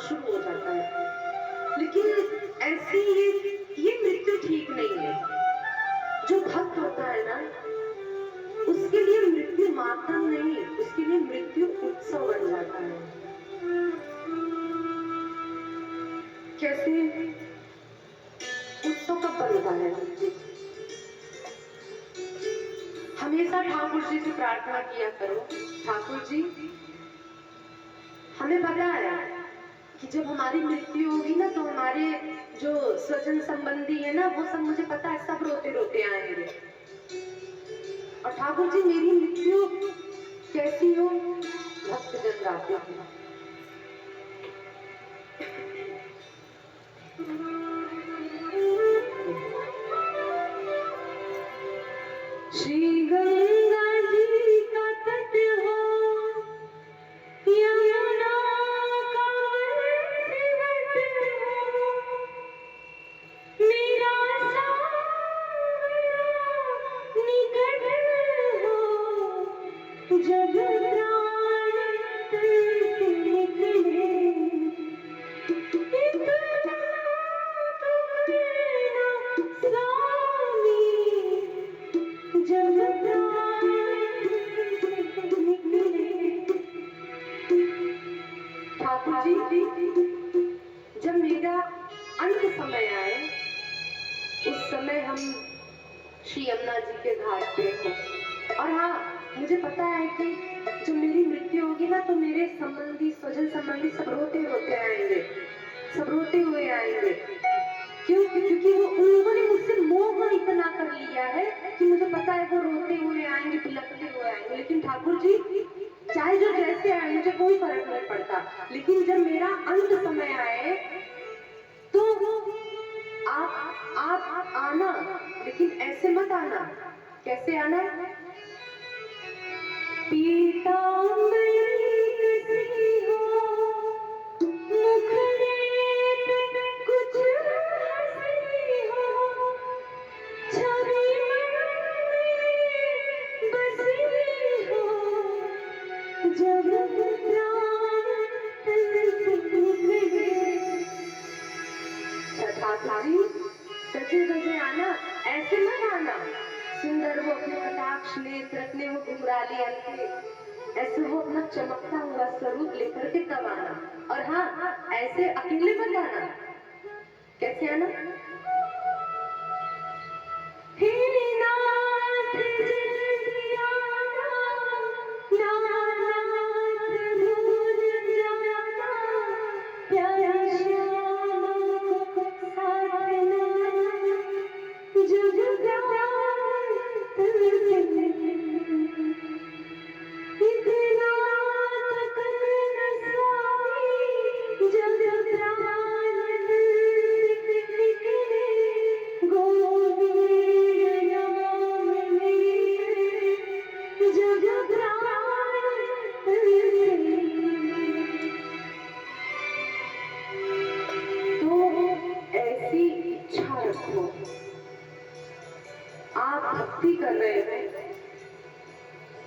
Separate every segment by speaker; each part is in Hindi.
Speaker 1: शुरू हो जाता है। लेकिन ऐसी ये मृत्यु ठीक नहीं है। जो भक्त होता है ना, उसके लिए मृत्यु मातम नहीं, उसके लिए मृत्यु उत्सव बन जाता है। कैसे उत्सव कब बनता है? हमेशा ठाकुर जी से प्रार्थना किया करो, ठाकुर जी हमें पता है कि जब हमारी मृत्यु होगी ना, तो हमारे जो स्वजन संबंधी है ना, वो सब मुझे पता है सब रोते रोते आएंगे। और ठाकुर जी मेरी मृत्यु कैसी हो, भक्तजन गाते हैं। श्री गंगा जी का तट हो, यमुना का सिवट हो, मेरा सावरा निकट हो, जब प्राण तन से निकले, इतना दुख ना स्वामी, जब प्राण तन से निकले। ठाकुर जी, जब मेरा अंत समय आए, उस समय हम श्री यमुना जी के घाट पे हैं। और हाँ, मुझे पता है कि जब मेरी मृत्यु होगी ना, तो मेरे संबंधी, स्वजन संबंधी सब रोते रोते आएंगे, सब रोते हुए आएंगे। क्यों? क्योंकि वो उन लोगों ने मुझसे मोह इतना कर लिया है कि मुझे पता है वो रोते हुए आएंगे, बिलखते हुए आएंगे। लेकिन ठाकुर जी, चाहे जो जैसे आए, मुझे कोई फर्क नहीं पड़ता। लेकिन जब मेरा अंत समय आए, तो आप आना, लेकिन ऐसे मत आना। कैसे आना? पीतांबरी कसी हो, मुखड़े पे कुछ हंसी हो, छवि मन में बसी हो, जब प्राण तन से निकले। ठाकुर जी, सजे धजे आना, ऐसे मत आना। सुंदर वो अपने कटाक्ष नेत्र, अपने वो घुंघराली आंखें, ऐसे वो अपना चमकता हुआ स्वरूप लेकर के तब आना। और हाँ, ऐसे अकेले मत आना। कैसे आना? हे नाथ जल्दी आना, नाथ दूर जाना, प्यारा श्याम को साथ लाना, जब प्राण तन से निकले, इतना तक न स्वामी, जब प्राण तन से निकले, गोविंद नाम लिए, जब प्राण तन से निकले। तो ऐसी इच्छा रखो। आप भक्ति कर रहे हैं,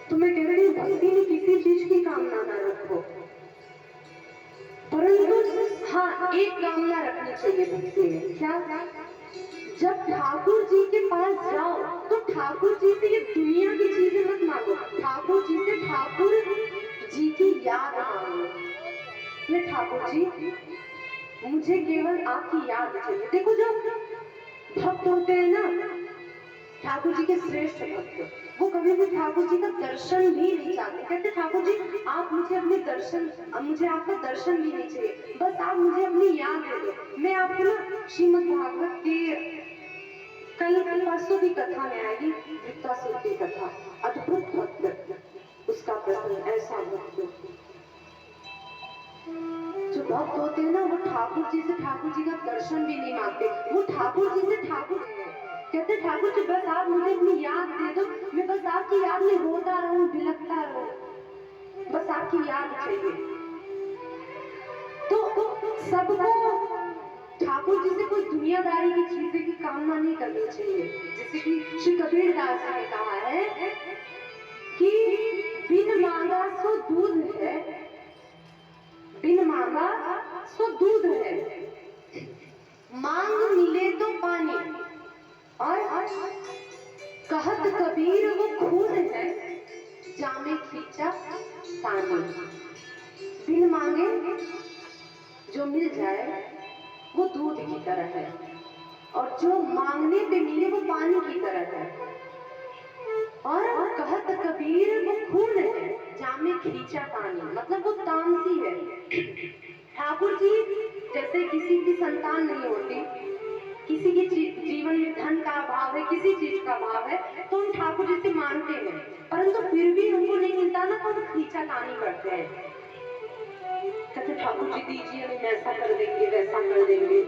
Speaker 1: तो मैं कह रही हूँ भक्ति में किसी चीज की कामना ना रखो, परंतु हाँ, एक कामना रखनी चाहिए भक्ति में। क्या? जब ठाकुर जी के पास जाओ, तो ठाकुर जी से ये दुनिया की चीजें मत मांगो, ठाकुर जी से ठाकुर जी की याद मांगो। ये ठाकुर जी, मुझे केवल आपकी याद चाहिए। देखो, जो भक्त होते हैं ना, ठाकुर जी के श्रेष्ठ भक्त, वो कभी भी ठाकुर जी का दर्शन भी नहीं चाहते। कहते ठाकुर जी, आप मुझे अपने दर्शन, मुझे आपका दर्शन भी नहीं चाहिए, बस आप मुझे अपनी याद दे दो। मैं आपको ना श्रीमद् भागवत के कल परसों की कथा में आएगी, वृत्तासुर की कथा, अद्भुत भक्त, उसका प्रसंग। ऐसा भक्त जो भक्त होते हैं ना, वो ठाकुर जी से ठाकुर जी का दर्शन भी नहीं मांगते, वो ठाकुर जी से ठाकुर कहते ठाकुर जी, बस आप मुझे अपनी याद दे दो, मैं बस आपकी याद में रोता रहूं, बिलखता रहूं, बस आपकी याद चाहिए। तो सबको ठाकुर जी से कोई दुनियादारी की चीजें की कामना नहीं करनी चाहिए। जैसे कि श्री कबीर दास जी ने कहा है कि बिन मांगा सो दूध है, बिन मांगा सो दूध है, मांग मिले तो पानी, और कहत कबीर वो खून है, जामे खींचा तानी। बिन मांगे जो मिल जाए वो दूध की तरह है, और जो मांगने पे मिले वो पानी की तरह है। और कहत कबीर वो खून है, जामे खींचा पानी, मतलब वो तामसी है। ठाकुर जी जैसे किसी की संतान नहीं होती, किसी के जीवन में धन का अभाव है, किसी चीज का अभाव है, तो हम ठाकुर जी से मांगते हैं, परंतु फिर भी हमको नहीं मिलता ना, तो हम खींचा तानी करते हैं, कहते ठाकुर जी दीजिए, हम ऐसा कर देंगे, वैसा कर देंगे।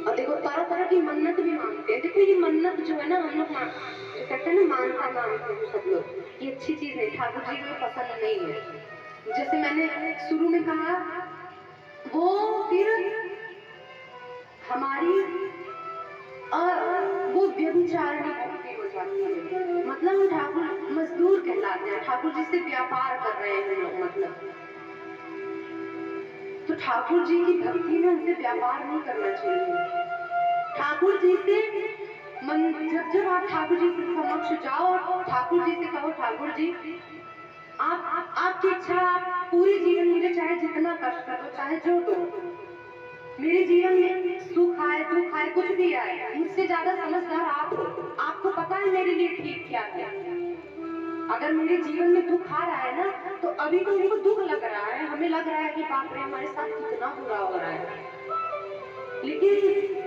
Speaker 1: और देखो तरह तरह की मन्नत भी मांगते हैं। देखो ये मन्नत जो है ना, हम लोग जो कहते हैं ना, मानता मांगते हैं सब लोग, ये अच्छी चीज है, ठाकुर जी को पसंद नहीं है। जैसे मैंने शुरू में कहा, वो फिर हमारी वो व्यभिचारिणी भक्ति हो जाती है, मतलब हम ठाकुर मजदूर कहलाते हैं, ठाकुर जी से व्यापार कर रहे हैं लोग, मतलब तो ठाकुर जी की भक्ति में हमसे व्यापार नहीं करना चाहिए। ठाकुर जी से जब आप ठाकुर जी के समक्ष जाओ और ठाकुर जी से कहो, ठाकुर जी आपकी इच्छा, आप पूरे जीवन मुझे चाहे जितना कष्ट करो, चाहे जो दो, मेरे जीवन में सुख आए दुख आए कुछ भी आए, मुझसे ज्यादा समझदार आप हो, आपको पता है मेरे लिए ठीक क्या है। अगर मेरे जीवन में दुख आ रहा है ना, तो अभी तो उनको दुख लग रहा है, हमें लग रहा है कि बाप रे हमारे साथ कितना बुरा हो रहा है, लेकिन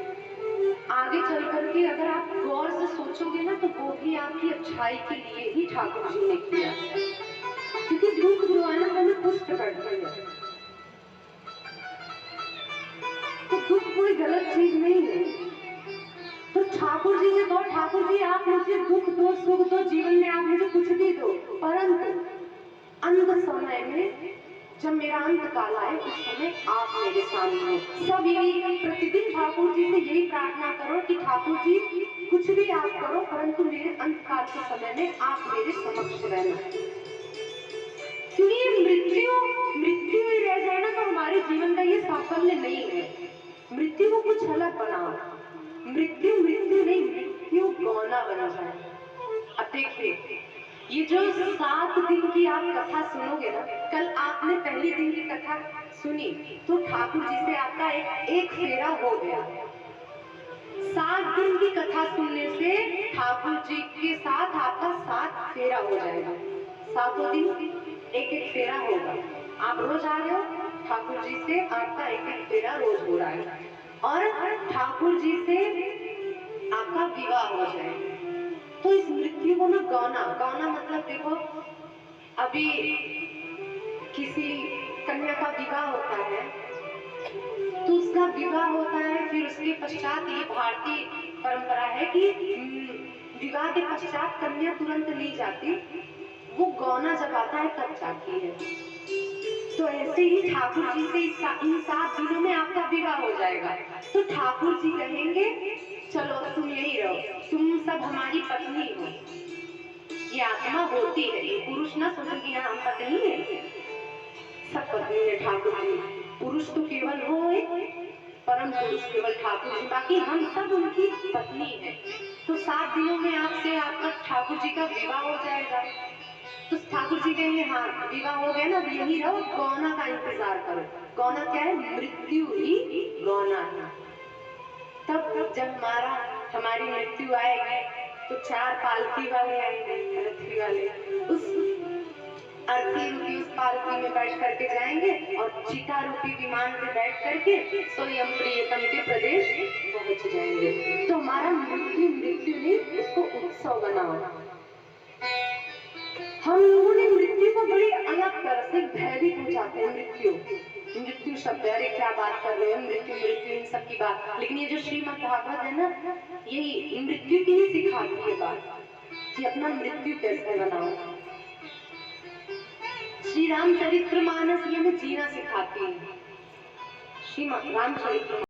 Speaker 1: आगे चल करके अगर आप गौर से सोचोगे ना, तो वो भी आपकी अच्छाई के लिए ही ठाकुर जी ने किया, क्योंकि दुख जो है ना हमें पुष्ट करता है, तो दुख कोई गलत चीज नहीं है। तो ठाकुर जी ने तो, ठाकुर जी आप मुझे दुख दो, सुख दो, जीवन में आप मुझे कुछ भी दो, परंतु अंत समय में जब मेरा अंत काल आए, उस समय आप मेरे सामने हो। सब यही प्रतिदिन ठाकुर जी से यही प्रार्थना करो कि ठाकुर जी कुछ भी आप करो, परंतु मेरे अंत काल के समय में आप मेरे समक्ष रहना, क्योंकि मृत्यु ही रह जाए ना, तो हमारे जीवन का ये साफल्य नहीं है। मृत्यु को कुछ अलग बनाओ, मृत्यु नहीं, मृत्यु गौना बन जाए। अब देखिए, ये जो 7 दिन की आप कथा सुनोगे ना, कल आपने पहले दिन की कथा सुनी, तो ठाकुर जी से आपका एक फेरा हो गया। 7 दिन की कथा सुनने से ठाकुर जी के साथ आपका 7 फेरा हो जाएगा। 7 दिन एक फेरा होगा। आप रोज आ रहे हो, ठाकुर जी से आपका एक फेरा रोज हो रहा है, और ठाकुर जी से आपका विवाह हो जाएगा। तो इस मृत्यु को ना गाना मतलब देखो, अभी किसी कन्या का विवाह होता है, तो उसका विवाह होता है, फिर उसके पश्चात ये भारतीय परंपरा है कि विवाह के पश्चात कन्या तुरंत नहीं जाती, वो गौना जब आता है तब जाती है। तो ऐसे ही ठाकुर जी से इन 7 दिनों में आपका विवाह हो जाएगा। तो ठाकुर जी कहेंगे चलो तुम यही रहो, तुम सब हमारी पत्नी हो। ये आत्मा होती है, ये पुरुष ना सोचो कि हम पत्नी है, सब पत्नी है ठाकुर जी। पुरुष तो केवल वो है, परम पुरुष केवल ठाकुर जी, बाकी हम सब उनकी पत्नी है। तो 7 दिनों में आपसे आपका ठाकुर जी का विवाह हो जाएगा। तो ठाकुर जी कहेंगे हाँ विवाह हो गया ना, यही रहो, गौना का इंतजार करो। गौना क्या है? मृत्यु ही गौना है। तब जब हमारी मृत्यु आएगी, तो 4 पालकी वाले आएंगे, रथी वाले, उस अर्थी रूपी उस पालकी में बैठ करके जाएंगे, और चिता रूपी विमान पे बैठ करके स्वयं प्रियतम के प्रदेश पहुंच जाएंगे। तो हमारा मृत्यु नहीं, उसको उत्सव बनाओ। हम लोगों ने मृत्यु को बड़ी अलग तरह से भयभीत हो जाते हैं। मृत्यु शब्द, अरे क्या बात कर रहे हो, मृत्यु इन सब की बात, लेकिन ये जो श्रीमद् भागवत है ना, यही मृत्यु की ही सिखाती है बात कि अपना मृत्यु कैसे बनाओ। श्री रामचरितमानस ये हमें जीना सिखाती है। श्रीमद् रामचरितमानस